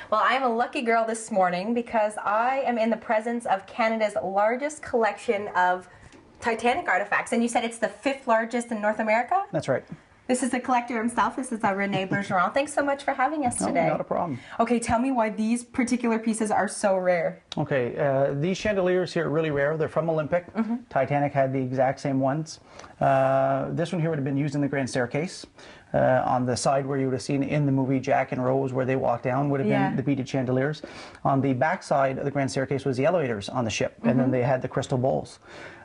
Well, I'm a lucky girl this morning because I am in the presence of Canada's largest collection of Titanic artifacts. And you said it's the 5th largest in North America? That's right. This is the collector himself. This is René Bergeron. Thanks so much for having us today. No, not a problem. Okay, tell me why these particular pieces are so rare. Okay, these chandeliers here are really rare. They're from Olympic. Titanic had the exact same ones. This one here would have been used in the grand staircase. On the side where you would have seen in the movie Jack and Rose where they walk down would have been the beaded chandeliers. On the back side of the grand staircase was the elevators on the ship, and then they had the crystal bowls.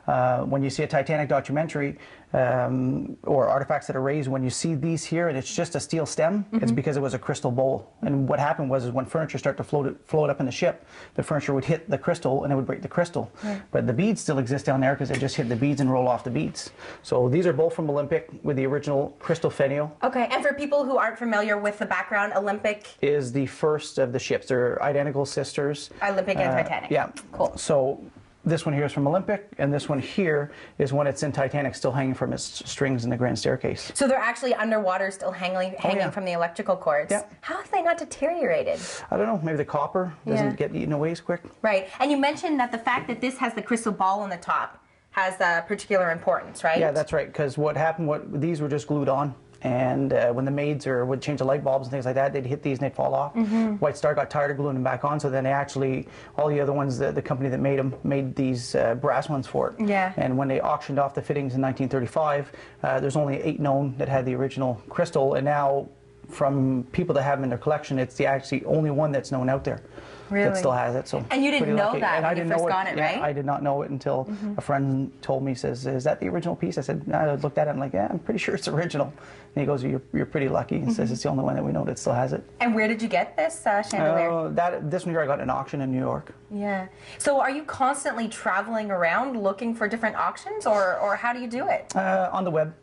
When you see a Titanic documentary or artifacts that are raised, when you see these here and it's just a steel stem, it's because it was a crystal bowl. And what happened was when furniture started to float up in the ship, the furniture would hit the crystal and it would break the crystal. But the beads still exist down there because they just hit the beads and roll off the beads. So these are both from Olympic with the original crystal finial. Okay, and for people who aren't familiar with the background, Olympic is the first of the ships. They're identical sisters. Olympic and Titanic. Yeah. Cool. So this one here is from Olympic, and this one here is when it's in Titanic, still hanging from its strings in the grand staircase. So they're actually underwater, still hanging from the electrical cords. Yeah. How have they not deteriorated? I don't know. Maybe the copper doesn't get eaten away as quick. Right. And you mentioned that the fact that this has the crystal ball on the top has particular importance, right? Yeah, that's right. Because what happened, these were just glued on. And when the maids would change the light bulbs and things like that, they'd hit these and they'd fall off. White Star got tired of gluing them back on, so then they actually, all the other ones, the company that made them, made these brass ones for it. Yeah. And when they auctioned off the fittings in 1935, there's only 8 known that had the original crystal, and now from people that have them in their collection, it's the actually only one that's known out there. Really? That still has it. So and you didn't know that and when I didn't you first know got it, right? I did not know it until a friend told me, says, "Is that the original piece?" I said, I looked at it, I'm like, yeah, I'm pretty sure it's original. And he goes, you're pretty lucky. He says, it's the only one that we know that still has it. And where did you get this chandelier? This one here I got at an auction in New York. Yeah. So are you constantly traveling around looking for different auctions, or how do you do it? On the web.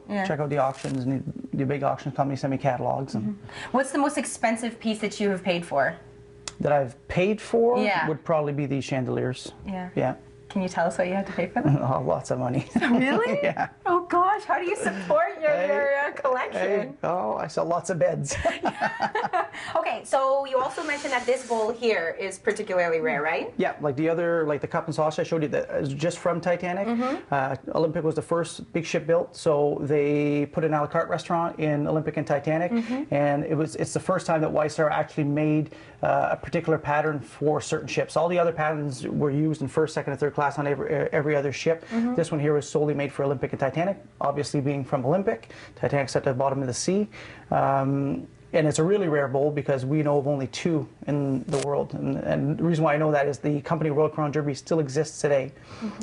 Check out the auctions, and the big auction companies send me catalogs. And What's the most expensive piece that you have paid for? that I've paid for Yeah. would probably be these chandeliers. Yeah. Yeah. Can you tell us what you had to pay for them? Oh, lots of money. Really? Yeah. Oh gosh, how do you support your collection? Hey, oh, I sell lots of beds. Okay, so you also mentioned that this bowl here is particularly rare, right? Yeah, like the other, like the cup and saucer I showed you that is just from Titanic. Olympic was the first big ship built, so they put an a la carte restaurant in Olympic and Titanic, and it's the first time that White Star actually made a particular pattern for certain ships. All the other patterns were used in first, second, and third class on every other ship. This one here was solely made for Olympic and Titanic, obviously being from Olympic. Titanic's at the bottom of the sea. And it's a really rare bowl because we know of only 2 in the world. And the reason why I know that is the company Royal Crown Derby still exists today.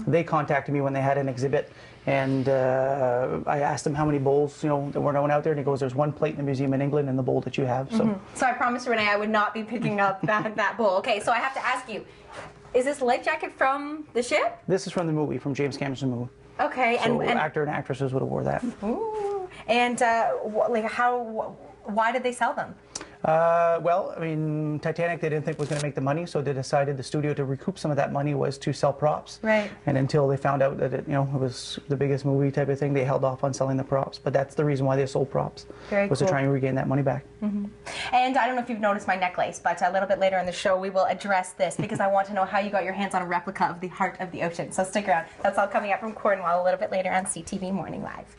They contacted me when they had an exhibit, and I asked them how many bowls that were known out there, and he goes, there's 1 plate in the museum in England and the bowl that you have. So I promised Renee I would not be picking up that bowl. Okay, so I have to ask you, is this life jacket from the ship? This is from the movie, from James Cameron's movie. Okay, so and actor and actresses would have wore that. Ooh. And why did they sell them? Well, I mean, Titanic, they didn't think was going to make the money, so they decided the studio to recoup some of that money was to sell props. Right. And until they found out that it was the biggest movie type of thing, they held off on selling the props. But that's the reason why they sold props. Very was cool. to try and regain that money back. And I don't know if you've noticed my necklace, but a little bit later in the show we will address this because I want to know how you got your hands on a replica of the Heart of the Ocean. So stick around. That's all coming up from Cornwall a little bit later on CTV Morning Live.